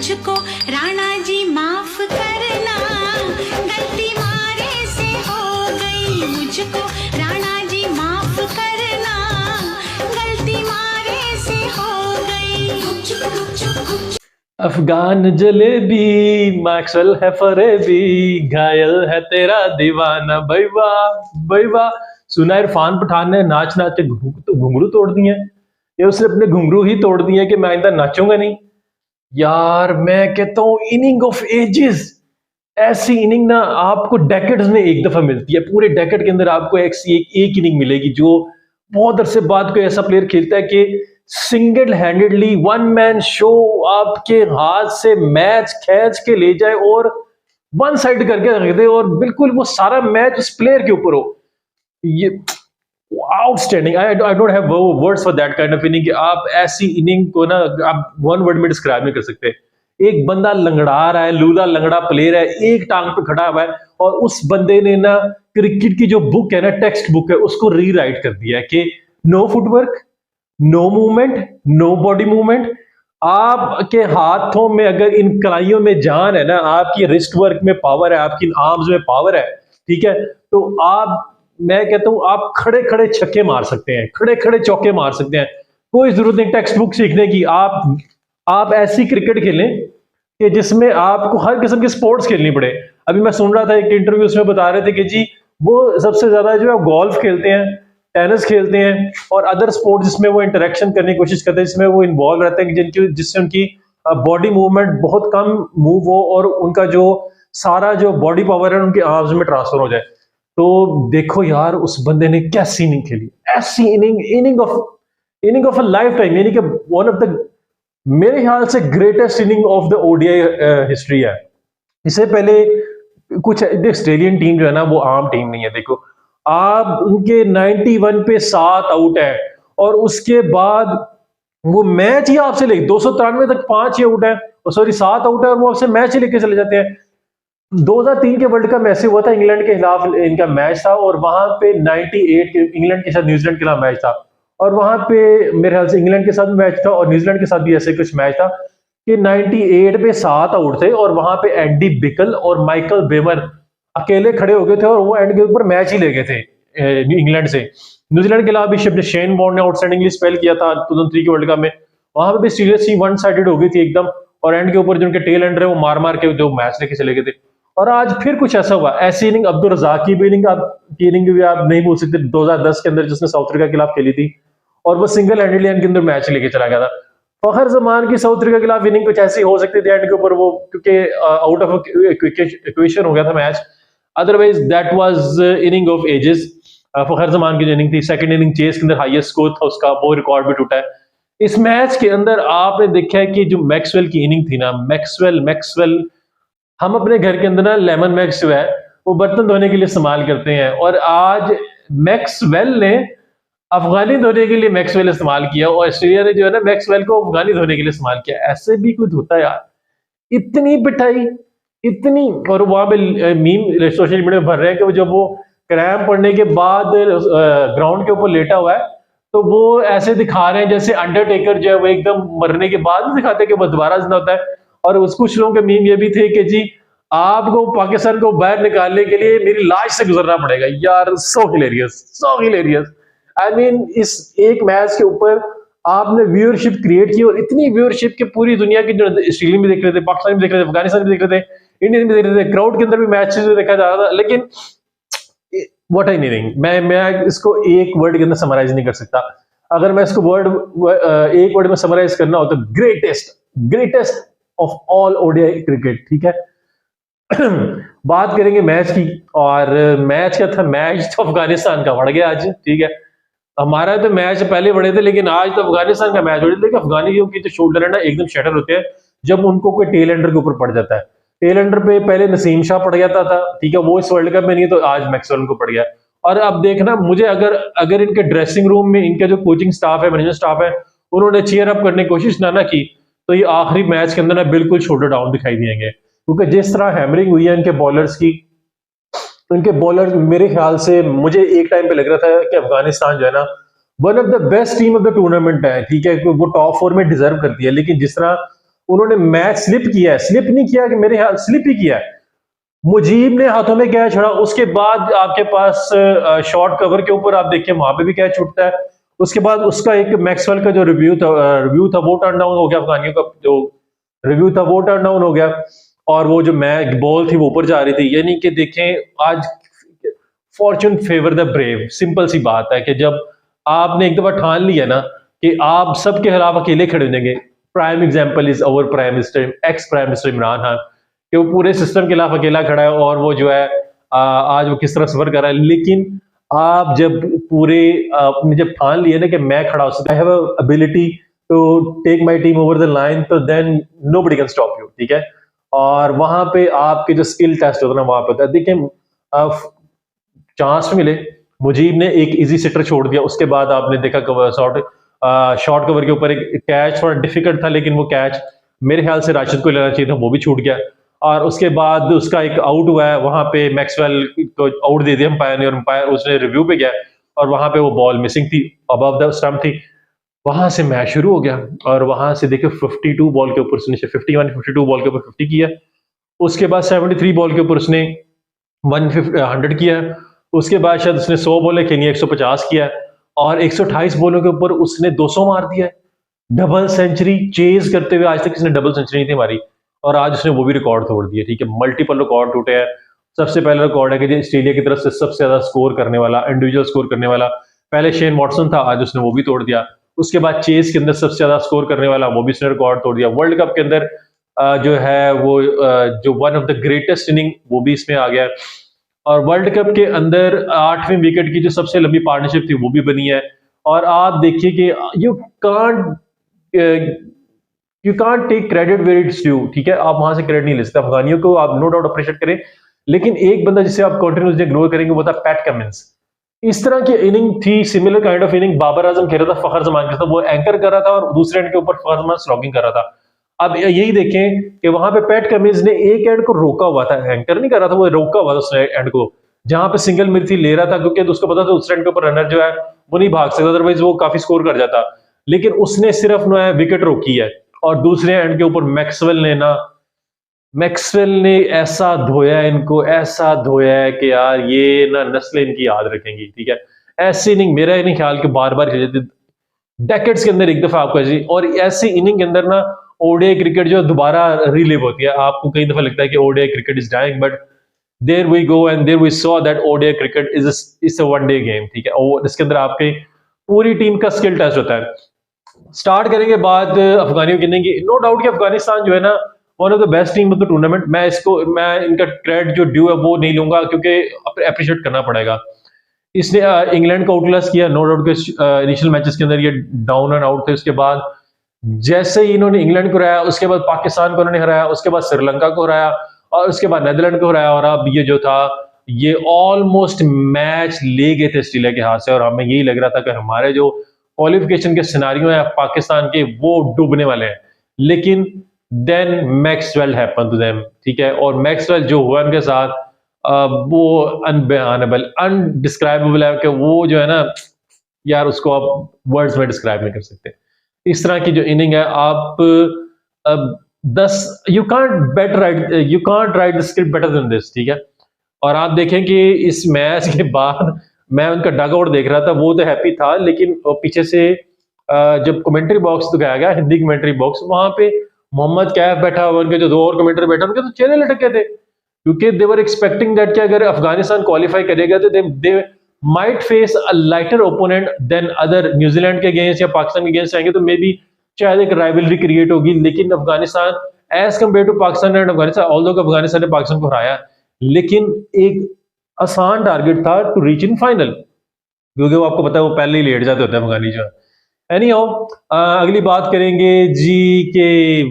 मुझको राणा जी माफ करना, गलती मारे से हो गई मुझको राणा जी माफ करना, गलती मारे से हो गई। अफगान जलेबी मैक्सवेल है फरेबी, घायल है तेरा दीवाना भाई वाह। सुना इरफान पठान ने नाच नाच के घुंघरू तोड़ दिए, या उसने अपने घुंघरू ही तोड़ दिए कि मैं आइंदा नाचूंगा नहीं। यार मैं कहता हूँ इनिंग ऑफ एजेस, ऐसी इनिंग ना आपको डेकेड्स में एक दफा मिलती है। पूरे डेकेड के अंदर आपको एक इनिंग मिलेगी जो बहुत अरसे बाद कोई ऐसा प्लेयर खेलता है कि single handedly one man show आपके हाथ से मैच खींच के ले जाए और वन साइड करके रख दे और बिल्कुल वो सारा मैच उस प्लेयर के ऊपर हो। ये outstanding, I don't have words for that kind of inning. आप ऐसी इनिंग को ना आप वन वर्ड में डिस्क्राइब नहीं कर सकते। एक बंदा लंगड़ा रहा है, लूला लंगड़ा प्लेयर है, एक टांग पे खड़ा हुआ है और उस बंदे ने ना क्रिकेट की जो बुक है ना, टेक्स्ट बुक है, उसको रीराइट कर दिया है कि no footwork, no movement, no body movement. आपके हाथों में अगर इन कलाइयों में जान है ना, आपकी रिस्ट वर्क में पावर है, आपकी आर्म्स में पावर है, ठीक है, तो आप, मैं कहता हूं आप खड़े खड़े छक्के मार सकते हैं, खड़े खड़े चौके मार सकते हैं। कोई जरूरत नहीं टेक्स्ट बुक सीखने की। आप ऐसी क्रिकेट खेलें कि जिसमें आपको हर किस्म की स्पोर्ट्स खेलनी पड़े। अभी मैं सुन रहा था एक इंटरव्यू, उसमें बता रहे थे कि जी वो सबसे ज्यादा जो है गोल्फ खेलते हैं, टेनिस खेलते हैं और अदर स्पोर्ट्स जिसमें वो इंटरेक्शन करने की कोशिश करते हैं, जिसमें वो इन्वॉल्व रहते हैं, जिससे उनकी बॉडी मूवमेंट बहुत कम मूव हो और उनका जो सारा जो बॉडी पावर है उनके आर्म्स में ट्रांसफर हो जाए। तो देखो यार उस बंदे ने कैसी इनिंग खेली, ऐसी inning of a life time, यानी कि वन ऑफ द, मेरे ख्याल से greatest inning of the ODI history है। इससे पहले कुछ ऑस्ट्रेलियन टीम जो है ना वो आम टीम नहीं है। देखो आप उनके 91 पे 7 आउट है और उसके बाद वो मैच ही आपसे ले 293 तक 5 ही आउट है, सॉरी 7 आउट है और वो आपसे मैच ही लेके चले जाते हैं। 2003 के वर्ल्ड कप ऐसे हुआ था, इंग्लैंड के खिलाफ इनका मैच था और वहां पे 98 के इंग्लैंड के साथ न्यूजीलैंड के खिलाफ मैच था और वहां पे मेरे ख्याल से इंग्लैंड के साथ मैच था और न्यूजीलैंड के साथ भी ऐसे कुछ मैच था कि 98 पे 7 आउट थे और वहां पे एडी बिकल और माइकल बेमर अकेले खड़े हो गए थे और वो एंड के ऊपर मैच ही ले गए थे इंग्लैंड से। न्यूजीलैंड के खिलाफ भी शेन वॉर्न ने आउटस्टैंडिंगली स्पेल किया था 2003 के वर्ल्ड कप में, वहां पे भी सीरियसली वन साइडेड हो गई थी एकदम और एंड के ऊपर जो उनके टेल एंडर है वो मार मार के जो मैच लेके चले गए थे। और आज फिर कुछ ऐसा हुआ, ऐसी इनिंग अब्दुल रजाक की भी इनिंग भी आप नहीं भूल सकते 2010 के अंदर जिसने साउथ अफ्रीका के खिलाफ खेली थी और वो सिंगल हैंडेडली एंड के अंदर मैच लेके चला गया था। फखर जमान की साउथ अफ्रीका के खिलाफ इनिंग कुछ ऐसी हो सकती थी एंड के ऊपर वो, क्योंकि आउट ऑफ इक्वेशन हो गया था match, otherwise that was inning of ages. Fakhar Zaman की जो इनिंग थी, सेकंड इनिंग चेस के अंदर हाईएस्ट स्कोर था उसका, वो रिकॉर्ड भी टूटा है। इस मैच के अंदर आपने देखा है कि जो मैक्सवेल की इनिंग थी ना, मैक्सवेल हम अपने घर के अंदर ना लेमन मैक्स जो है वो बर्तन धोने के लिए इस्तेमाल करते हैं और आज मैक्सवेल ने अफगानी धोने के लिए मैक्सवेल इस्तेमाल किया और ऑस्ट्रेलिया ने जो है ना मैक्सवेल को अफगानी धोने के लिए इस्तेमाल किया। ऐसे भी कुछ होता है यार, इतनी पिटाई इतनी। और वहां पे मीम सोशल मीडिया में भर रहे हैं कि जब वो क्रैम्प पड़ने के बाद ग्राउंड के ऊपर लेटा हुआ है तो वो ऐसे दिखा रहे हैं जैसे अंडरटेकर जो है वो एकदम मरने के बाद दिखाते हैं कि वो दोबारा जिंदा होता है। और उस कुछ लोगों के मीम ये भी थे कि जी आपको पाकिस्तान को बाहर निकालने के लिए मेरी लाश से गुजरना पड़ेगा। यार सो हिलेरियस। आई मीन इस एक मैच के ऊपर आपने व्यूअरशिप क्रिएट की और इतनी व्यूअरशिप के पूरी दुनिया की, जो ऑस्ट्रेलिया में देख रहे थे, पाकिस्तान में देख रहे थे, अफगानिस्तान में देख रहे थे, इंडिया में देख रहे थे, क्राउड के अंदर भी मैच देखा जा रहा था। लेकिन व्हाट आई नीडिंग, मैं इसको एक वर्ड के अंदर समराइज नहीं कर सकता। अगर मैं इसको एक वर्ड में समराइज करना हो तो greatest of all ODI cricket, ठीक है। बात करेंगे मैच की, और मैच क्या था, मैच तो अफगानिस्तान का बढ़ गया आज, ठीक है। हमारा तो मैच पहले बढ़े थे लेकिन आज तो अफगानिस्तान का मैच बढ़े थे। अफगानियों की जो शोल्डर है ना एकदम शटर होते हैं जब उनको कोई टेल एंडर के ऊपर पड़ जाता है। टेल एंडर पे पहले नसीम शाह पड़ जाता था, ठीक है, वो इस वर्ल्ड कप में नहीं, तो आज मैक्सवेल को पड़ गया। और अब देखना मुझे, अगर इनके ड्रेसिंग रूम में इनका जो कोचिंग स्टाफ है, मैनेजमेंट स्टाफ है, उन्होंने चीयर अप करने की कोशिश ना की तो ये आखिरी मैच के अंदर ना बिल्कुल शोल्डर डाउन दिखाई देंगे। क्योंकि जिस तरह हैमरिंग हुई है इनके बॉलर्स की, इनके बॉलर मेरे ख्याल से मुझे एक टाइम पे लग रहा था कि अफगानिस्तान जो है ना one of the best team of the tournament है, ठीक है, वो टॉप 4 में डिजर्व करती है। लेकिन जिस तरह उन्होंने मैच स्लिप किया है, स्लिप नहीं किया कि मेरे हाथ स्लिप ही किया है। मुजीब ने हाथों में कैच छोड़ा, उसके बाद आपके पास शॉर्ट कवर के ऊपर आप देखिए वहां पे भी कैच छूटता है। उसके बाद उसका एक मैक्सवेल का जो रिव्यू था वो टर्न डाउन हो गया, अफगानियों का जो रिव्यू था वो टर्न डाउन हो गया, और वो जो मैच बॉल थी वो ऊपर जा रही थी। यानी कि देखें आज fortune favour the brave, simple सी बात है कि जब आपने एक दफा ठान लिया ना कि आप सबके खिलाफ अकेले खड़े होंगे। Prime example is our prime minister, ex prime minister Imran Khan, कि वो पूरे सिस्टम के खिलाफ अकेला खड़ा है और वो जो है आज वो किस तरह सफर कर रहा है। लेकिन आप जब पूरे आपने जब ठान लिया ना कि मैं खड़ा हो सकता, I have ability to take my team over the line, तो then nobody can stop you, ठीक है। और वहां पे आपके जो स्किल टेस्ट होता है ना वहां पे होता है। देखिए चांस मिले, मुजीब ने एक इजी सिटर छोड़ दिया, उसके बाद आपने देखा कवर शॉर्ट कवर के ऊपर एक कैच थोड़ा डिफिकल्ट था, लेकिन वो कैच मेरे ख्याल से राशिद को लेना चाहिए था, वो भी छूट गया। और उसके बाद उसका एक आउट हुआ है, वहां पे मैक्सवेल को आउट दे दिया अंपायर ने, और अंपायर उसने रिव्यू पे गया और वहां पे वो बॉल मिसिंग थी, अबव द स्टंप थी। वहां से मैच शुरू हो गया और वहां से देखिए 52 बॉल के ऊपर उसने 52 बॉल के ऊपर 50 किया। उसके बाद 73 बॉल के ऊपर उसने 100 किया। उसके बाद शायद उसने 100 बॉलें खेली, 150 किया, और 128 बॉलों के ऊपर उसने 200 मार दिया है। डबल सेंचुरी चेज करते हुए आज तक किसी ने डबल सेंचुरी नहीं थी मारी, और आज उसने वो भी रिकॉर्ड तोड़ दिया, ठीक है। मल्टीपल रिकॉर्ड टूटे हैं। सबसे पहला रिकॉर्ड है कि ऑस्ट्रेलिया की तरफ से सबसे ज्यादा स्कोर करने वाला, इंडिविजुअल स्कोर करने वाला पहले शेन वॉटसन था, आज उसने वो भी तोड़ दिया। उसके बाद चेस के अंदर सबसे ज्यादा स्कोर करने वाला, वो भी उसने रिकॉर्ड तोड़ दिया। वर्ल्ड कप के अंदर जो है वो जो one of the greatest inning वो भी इसमें आ गया। और वर्ल्ड कप के अंदर 8वीं विकेट की जो सबसे लंबी पार्टनरशिप थी वो भी बनी है। और आप देखिए कि you can't take credit where it's due, ठीक है। आप वहां से क्रेडिट नहीं ले सकते। अफगानियों को आप नो डाउट अप्रिशिएट करें, लेकिन एक बंदा जिसे आप कंटिन्यूसली इग्नोर करेंगे वो था पैट कमिंस। इस तरह की इनिंग थी, similar kind of inning Babar Azam खेल रहा था फखर जमान के साथ, वो एंकर कर रहा था और दूसरे एंड के ऊपर फखर जमान स्लॉगिंग कर रहा था। अब यही देखें कि वहां पे पैट कमिंस ने एक एंड को रोका हुआ था, एंकर नहीं कर रहा था, वो रोका हुआ था उस एंड को, जहां पे सिंगल मिर्ची ले रहा था, क्योंकि उसको पता था उस एंड के ऊपर रनर जो है वो नहीं भाग सकता, अदरवाइज वो काफी स्कोर कर जाता। लेकिन उसने सिर्फ जो है विकेट रोकी है। और दूसरे एंड के ऊपर मैक्सवेल ने ऐसा धोया है इनको, ऐसा धोया है कि यार ये ना नस्लें इनकी याद रखेंगी, ठीक है। ऐसी इनिंग मेरा ही नहीं ख्याल कि बार बार खेली जाती, डेकेड्स के अंदर एक दफा आपको ऐसी, और ऐसी इनिंग के अंदर ना ओडीआई क्रिकेट जो दोबारा रिलीव होती है। आपको कई दफा लगता है कि ODI cricket is dying, but there we go and there we saw that ODI cricket is a one day game, ठीक है। और इसके अंदर आपके पूरी टीम का स्किल टेस्ट होता है। स्टार्ट करेंगे बाद अफगानियों की इनिंग की। नो डाउट कि अफगानिस्तान जो है ना one of the best team of the tournament. मैं इनका क्रेडिट जो ड्यू है वो नहीं लूंगा, क्योंकि अप्रिशिएट करना पड़ेगा। इसने इंग्लैंड को आउटक्लास किया, नो डाउट के इनिशियल मैचेस के अंदर ये डाउन एंड आउट थे। उसके बाद जैसे ही इन्होंने इंग्लैंड को हराया, उसके बाद पाकिस्तान को उन्होंने हराया, उसके बाद श्रीलंका को हराया, और उसके बाद नीदरलैंड को हराया, और अब ये जो था ये ऑलमोस्ट मैच ले गए थे ऑस्ट्रेलिया के हाथ से। और हमें यही लग रहा था कि हमारे जो क्वालिफिकेशन के सिनारियो है पाकिस्तान के वो डूबने वाले हैं, लेकिन then Maxwell happen to them, ठीक है। और मैक्सवेल जो हुआ उनके साथ वो अनबयानेबल, अनडिस्क्राइबेबल है, कि वो जो है ना यार उसको आप वर्ड्स में डिस्क्राइब नहीं कर सकते। इस तरह की जो इनिंग है, आप 10 you can't right the script better than this, ठीक है। और आप देखें कि इस मैच के बाद मैं उनका डग आउट देख रहा था, वो तो हैप्पी था, लेकिन पीछे से जब कमेंट्री बॉक्स दिखाया गया, हिंदी कमेंट्री बॉक्स, वहां पे मोहम्मद कैफ बैठा हुआ, उनके जो दो और कमेंटर बैठा, उनके तो चेहरे लटके थे, क्योंकि दे वर एक्सपेक्टिंग दैट कि अगर अफगानिस्तान क्वालिफाई करेगा तो they might face a lighter opponent than other. New Zealand के अगेंस्ट या पाकिस्तान के अगेंस्ट आएंगे तो मे बी शायद एक राइवलरी क्रिएट होगी, लेकिन Afghanistan as compared to Pakistan and Afghanistan, although Afghanistan ने पाकिस्तान को हराया, लेकिन एक आसान टारगेट था टू रीच इन फाइनल, क्योंकि वो आपको पता है वो पहले ही लेट जाते होते हैं अफगानी जो है। एनीहाउ अगली बात करेंगे जी के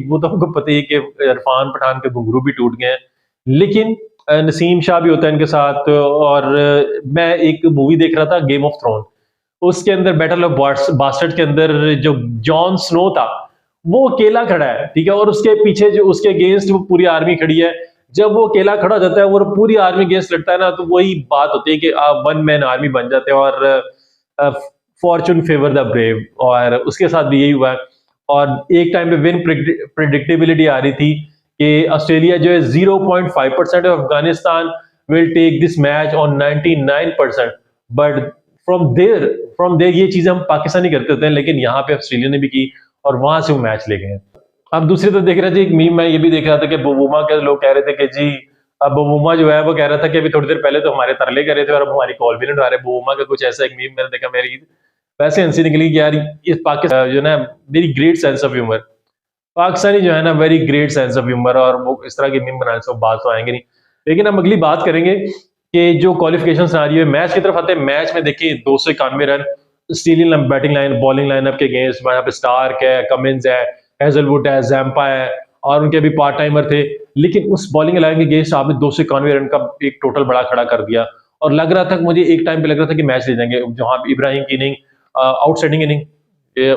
वो तो हमको पता ही कि इरफान पठान के घुंघरू भी टूट गए हैं, लेकिन नसीम शाह भी होता है इनके साथ। और मैं एक मूवी देख रहा था गेम ऑफ थ्रोन, उसके अंदर बैटल ऑफ बास्टर्ड के अंदर जो जॉन स्नो था वो अकेला खड़ा है, ठीक है, और उसके पीछे जो उसके अगेंस्ट वो पूरी आर्मी खड़ी है। जब वो अकेला खड़ा हो जाता है, वो पूरी आर्मी अगेंस्ट लड़ता है ना, तो वही बात होती है कि आप वन मैन आर्मी बन जाते हैं, और फॉर्चून फेवर द ब्रेव, और उसके साथ भी यही हुआ है। और एक टाइम पे विन प्रिडिक्टेबिलिटी आ रही थी कि ऑस्ट्रेलिया जो है 0.5% of Afghanistan will take this match on 99%, but from there ये चीजें हम पाकिस्तानी करते होते हैं, लेकिन यहाँ पे ऑस्ट्रेलिया ने भी की और वहां से वो मैच ले गए। अब दूसरी तरफ देख रहा था एक मीम, मैं ये भी देख रहा था कि बोबूमा के लोग कह रहे थे कि जी अब बोबूमा जो है वो कह रहा था कि अभी थोड़ी देर पहले तो हमारे तरले कर रहे थे और अब हमारी कॉल भी नहीं उठा रहे। बोबूमा का कुछ ऐसा एक मीम मैंने देखा, मेरी वैसे हंसी निकली कि यार इस पाकिस्तान जो ना very great sense of humour, Pakistani जो है ना very great sense of humour, और वो इस तरह के मीम बनाने से बात तो आएंगे नहीं। लेकिन हम अगली बात करेंगे कि जो क्वालिफिकेशन सिनेरियो है, मैच की तरफ आते हैं। मैच में देखिए 291 run Australian batting line bowling lineup के अगेंस्ट, वहां पे स्टार्क है, कमिंस है, हेजलवुड है, जैम्पा है और उनके भी पार्ट टाइमर थे, लेकिन उस बॉलिंग लाइन के अगेंस्ट आपने 291 रन का एक टोटल बड़ा खड़ा कर दिया। और लग रहा था, मुझे एक टाइम पे लग रहा था कि मैच ले जाएंगे, जहां इब्राहिम की इनिंग आउटस्टैंडिंग इनिंग,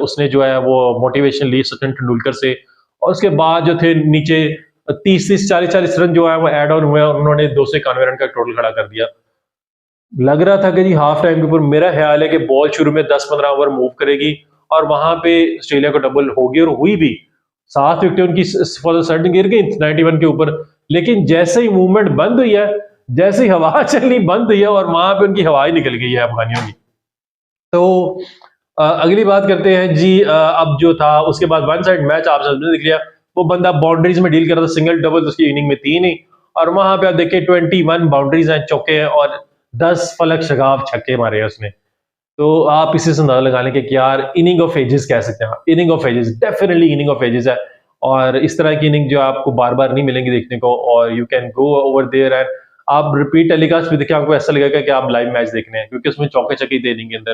उसने जो है वो मोटिवेशन ली सचिन तेंदुलकर से, और उसके बाद जो थे नीचे 30-40 रन जो है वो एड ऑन हुए और उन्होंने 291 रन का टोटल खड़ा कर दिया। लग रहा था कि जी हाफ टाइम के ऊपर मेरा ख्याल है कि बॉल शुरू में 10-15 ओवर मूव करेगी और वहां पे ऑस्ट्रेलिया को डबल होगी, और हुई भी। 7 विकेटें उनकी फॉर द सडन गिर गई 91 के ऊपर, लेकिन जैसे ही मूवमेंट बंद हुई है, जैसे ही हवा चलनी बंद हुई है और वहां पे उनकी हवा ही निकल गई है अफगानियों की। तो अगली बात करते हैं जी। अब जो था उसके बाद वन साइड मैच आप सबने देख लिया, वो बंदा बाउंड्रीज में डील कर रहा था, सिंगल डबल उसकी इनिंग में 3 ही, और वहां पे आप देखिए 21 बाउंड्रीज हैं, चौके हैं और 10 फलक शगाफ छक्के मारे हैं उसने। तो आप इसी से अंदाजा लगा लें कि यार इनिंग ऑफ एजेस कह सकते हैं, inning of ages, definitely inning of ages है। और इस तरह की इनिंग जो आपको बार बार नहीं मिलेंगी देखने को, और you can go over there and आप रिपीट टेलीकास्ट भी देखिए, आपको ऐसा लगेगा कि आप लाइव मैच देख रहे हैं, क्योंकि उसमें चौके छक्के दे देंगे अंदर।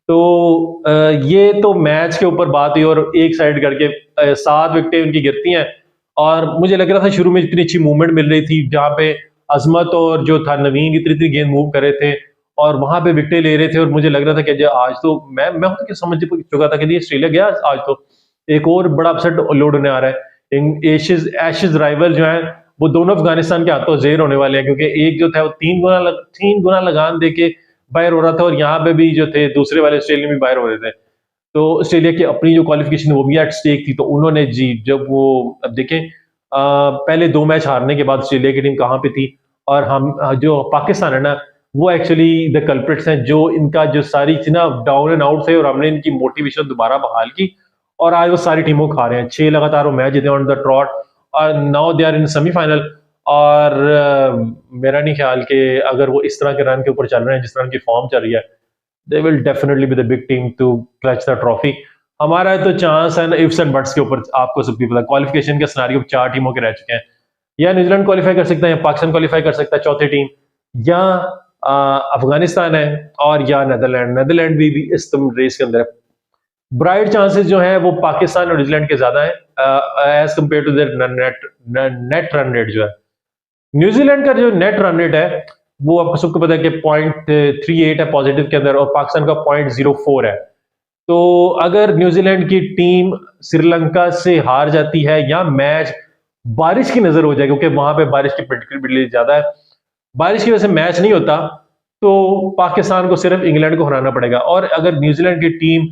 तो ये तो मैच के ऊपर बात हुई, और एक साइड करके 7 विकेटें उनकी गिरती हैं, और मुझे लग रहा था शुरू में इतनी अच्छी मूवमेंट मिल रही थी, जहां पे अजमत और जो था नवीन इतनी इतनी गेंद मूव कर रहे थे और वहां पे विकेटें ले रहे थे, और मुझे लग रहा था कि जो आज तो मैं तो समझ चुका था कि ऑस्ट्रेलिया गया आज तो एक और बड़ा अपसेट लोड होने आ रहा है। एशेज राइवल जो है वो दोनों अफगानिस्तान के हाथों जेर होने वाले हैं, क्योंकि एक जो था वो 3 गुना लगान दे के बाहर हो रहा था, और यहाँ पे भी जो थे दूसरे वाले ऑस्ट्रेलिया भी बाहर हो रहे थे। तो ऑस्ट्रेलिया की अपनी जो क्वालिफिकेशन वो भी एट स्टेक थी, तो उन्होंने जी जब वो अब देखें पहले 2 मैच हारने के बाद ऑस्ट्रेलिया की टीम कहाँ पे थी, और हम जो पाकिस्तान है ना वो एक्चुअली द कल्प्रिट्स हैं, जो इनका जो सारी ना डाउन एंड आउट थे, और हमने इनकी मोटिवेशन दोबारा बहाल की और आज वो सारी टीमों खा रहे हैं। 6 लगातार वो मैच जीते ऑन द ट्रॉट, और now they are in semifinal. और मेरा नहीं ख्याल कि अगर वो इस तरह के रन के ऊपर चल रहे हैं जिस तरह की फॉर्म चल रही है, they will definitely be the big team to clutch the trophy. हमारा तो चांस है ना इफ्स एंड बट्स के ऊपर, आपको सबकी पता क्वालिफिकेशन के सिनेरियो 4 टीमों के रह चुके हैं, या न्यूजीलैंड क्वालिफाई कर सकता है, या पाकिस्तान क्वालिफाई कर सकता है चौथी टीम, या अफगानिस्तान है, और या नेदरलैंड भी इस रेस के अंदर है। ब्राइट चांसेस जो है वो पाकिस्तान और न्यूजीलैंड के ज्यादा है as compared to their net run rate जो है। न्यूजीलैंड का जो नेट रन रेट है वो आपको सबको पता है कि 0.38 है पॉजिटिव के अंदर, और पाकिस्तान का 0.04 है। तो अगर न्यूजीलैंड की टीम श्रीलंका से हार जाती है, या मैच बारिश की नजर हो जाए, क्योंकि वहां पे बारिश की प्रेडिक्टेबिलिटी ज्यादा है, बारिश की वजह से मैच नहीं होता, तो पाकिस्तान को सिर्फ इंग्लैंड को हराना पड़ेगा। और अगर न्यूजीलैंड की team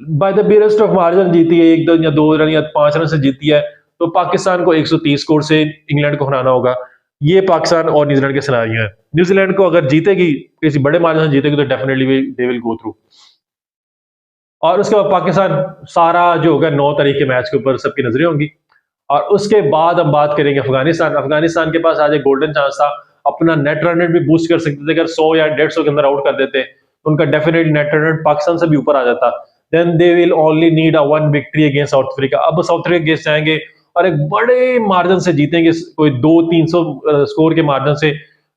by the biggest of margin जीती है, 1 या 2 रन या 5 रन से जीती है, तो पाकिस्तान को 130 स्कोर से इंग्लैंड को हराना होगा। ये पाकिस्तान और न्यूजीलैंड के सिनेरियो है। न्यूजीलैंड को अगर जीतेगी, किसी बड़े मार्जिन से जीतेगी, तो definitely they will go through. और उसके बाद पाकिस्तान सारा जो होगा 9 तारीख के मैच के ऊपर सबकी नजरें होंगी। और उसके बाद हम बात करेंगे अफगानिस्तान के पास आज एक गोल्डन चांस था, अपना नेट रन रेट भी बूस्ट कर सकते थे। अगर 100 या 150 के अंदर आउट कर देते, उनका definitely net run rate Pakistan से भी ऊपर आ जाता। Then they will only need a 1 victory against South Africa. अब साउथ अफ्रीका अगेंस्ट जाएंगे और एक बड़े मार्जिन से जीतेंगे, कोई 200-300 स्कोर के मार्जिन से,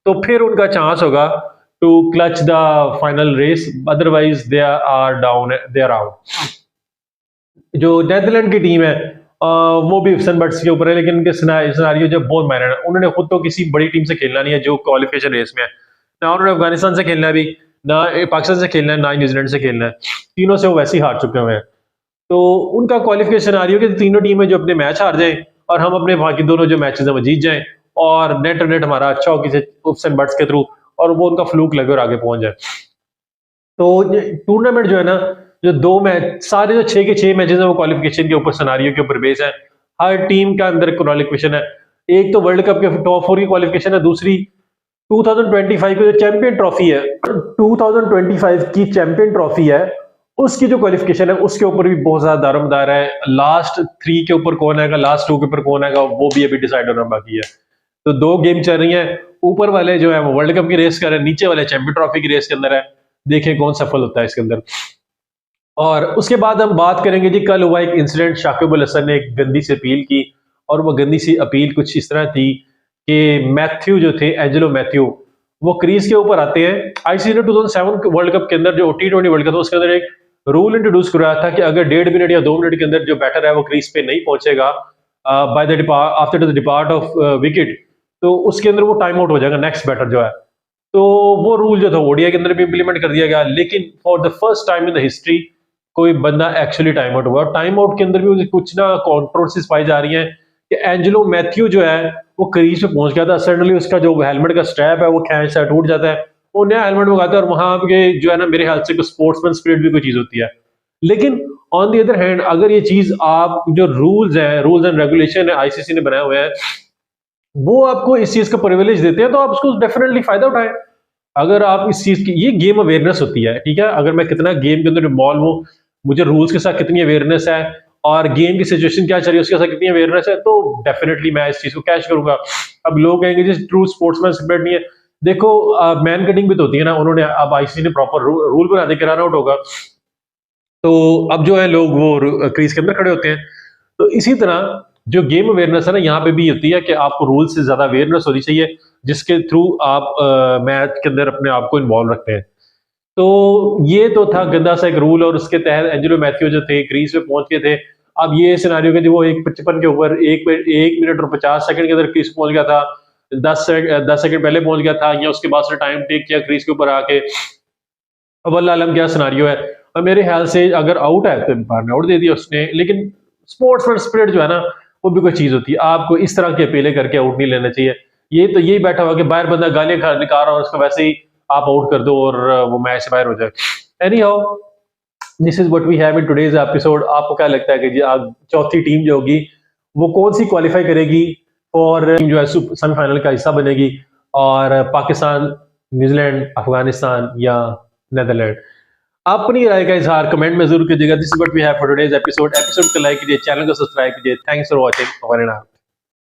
तो फिर उनका चांस होगा to clutch the final race, otherwise they are down, they are out. जो नेदरलैंड की टीम है वो भी इफ्स एंड बट्स के ऊपर है, लेकिन उनके सिनारियो जो बहुत मायने है। उन्होंने खुद तो किसी बड़ी टीम से खेलना नहीं है जो क्वालिफिकेशन रेस में है, ना उन्होंने अफगानिस्तान से खेलना है भी, ना पाकिस्तान से खेलना है, ना न्यूजीलैंड से खेलना है। तीनों से वो वैसे ही हार चुके हुए हैं। तो उनका क्वालिफिकेशन आ रही है कि तीनों टीमें जो अपने मैच हार जाए और हम अपने बाकी दोनों जो मैचेस हैं वो जीत जाएं, और नेट नेट हमारा अच्छा हो किसी इफ्स एंड बट्स के थ्रू, और वो उनका फ्लूक लगे और आगे पहुंच जाए। तो टूर्नामेंट जो है ना जो 2 मैच सारे जो 6 के 6 मैचेस हैं वो क्वालिफिकेशन के ऊपर सिनेरियो के ऊपर बेस है। हर टीम का अंदर क्वालिफिकेशन है। एक तो वर्ल्ड कप के टॉप 4 की क्वालिफिकेशन है, दूसरी 2025 की जो चैंपियन ट्रॉफी है, 2025 की चैंपियन ट्रॉफी है, उसकी जो क्वालिफिकेशन है उसके ऊपर भी बहुत ज्यादा दारोमदार है। लास्ट 3 के ऊपर कौन आएगा, लास्ट 2 के ऊपर कौन आएगा, वो भी अभी डिसाइड होना बाकी है। तो 2 गेम चल रही हैं। ऊपर वाले जो है वो वर्ल्ड कप की रेस कर रहे हैं, नीचे वाले चैंपियन ट्रॉफी की रेस के अंदर है। देखें कौन सफल होता है इसके अंदर। और उसके बाद हम बात करेंगे जी, कल हुआ एक इंसिडेंट, शाकिब अल हसन ने एक गंदी सी अपील की, और वो गंदी सी अपील कुछ इस तरह थी कि मैथ्यू जो थे, एंजेलो मैथ्यू, वो क्रीज के ऊपर आते हैं। आईसीसी ने 2007 वर्ल्ड कप के अंदर जो T20 वर्ल्ड कप था उसके अंदर एक रूल इंट्रोड्यूस कराया था कि अगर 1.5 मिनट या 2 मिनट के अंदर जो बैटर है वो क्रीज पे नहीं पहुंचेगा by the after the depart of wicket, तो उसके अंदर वो टाइम आउट हो जाएगा नेक्स्ट बैटर जो है। तो वो रूल जो था ओडीआई के अंदर भी इंप्लीमेंट कर दिया गया, लेकिन for the first time in the history कोई बंदा एक्चुअली टाइम आउट हुआ। और टाइम आउट के अंदर भी कुछ ना कॉन्ट्रोवर्सीज पाई जा रही हैं कि एंजेलो मैथ्यू जो है वो क्रीज पे पहुंच गया था, सडनली उसका जो हेलमेट का स्ट्रैप है वो खींचता टूट जाता है, वो नया हेलमेट मंगाता है, और वहां पे जो है ना, मेरे ख्याल से स्पोर्ट्समैन स्पिरिट भी कोई चीज होती है। लेकिन ऑन दी अदर हैंड, अगर ये चीज आप जो रूल्स एंड रेगुलेशन है आईसीसी ने बनाए हुए हैं, वो आपको इस चीज का प्रिविलेज देते हैं, तो आप उसको डेफिनेटली फायदा उठाएं। अगर आप इस चीज की, ये गेम अवेयरनेस होती है, ठीक है, अगर मैं कितना गेम के अंदर इन्वॉल्व हूँ, मुझे रूल्स के साथ कितनी अवेयरनेस है और गेम की सिचुएशन क्या चल रही है उसके साथ कितनी अवेयरनेस है, तो डेफिनेटली मैं इस चीज को कैच करूंगा। अब लोग कहेंगे जी ट्रू स्पोर्ट्समैन स्पिरिट नहीं है। देखो मैन कटिंग भी तो होती है ना, उन्होंने अब आईसीसी ने प्रॉपर रूल बना दे के रन आउट होगा, तो अब जो है लोग वो क्रीज के अंदर खड़े होते हैं। तो इसी तरह जो गेम अवेयरनेस है ना, यहाँ पे भी होती है कि आपको रूल से ज्यादा अवेयरनेस होनी चाहिए, जिसके थ्रू आप मैच के अंदर अपने आप को इन्वॉल्व रखते हैं। तो ये तो था गंदा सा एक रूल, और उसके तहत एंजेलो मैथ्यू जो थे क्रीज पे पहुंच गए थे। अब ये सिनारियो के जो वो 1:55 के ऊपर 1 मिनट और 50 सेकंड के अंदर क्रीज पहुंच गया था, 10 सेकंड पहले पहुंच गया था, या उसके बाद से टाइम टेक किया क्रीज के ऊपर आके। अब अल्लाह आलम क्या सिनारियो है। और मेरे ख्याल से अगर आउट है तो एम्पायर आउट दे दिया उसने, लेकिन स्पोर्ट्समैन स्पिरिट जो है ना, वो भी कोई चीज होती है। आपको इस तरह की अपीलें करके आउट नहीं लेना चाहिए। ये तो यही बैठा हुआ कि बाहर बंदा गालियां निकाल रहा और उसको वैसे ही आप आउट कर दो और वो मैच से बाहर हो जाए। Anyhow, this is what we have in today's episode. आपको क्या लगता है कि जी अब चौथी टीम जो होगी वो कौन सी क्वालिफाई करेगी और टीम जो है सेमीफाइनल का हिस्सा बनेगी, और पाकिस्तान, न्यूजीलैंड, अफगानिस्तान या नेदरलैंड? अपनी राय का इजहार कमेंट में जरूर कीजिएगा। This is what we have for today's episode. Episode को लाइक कीजिए, चैनल को सब्सक्राइब कीजिए। Thanks for watching.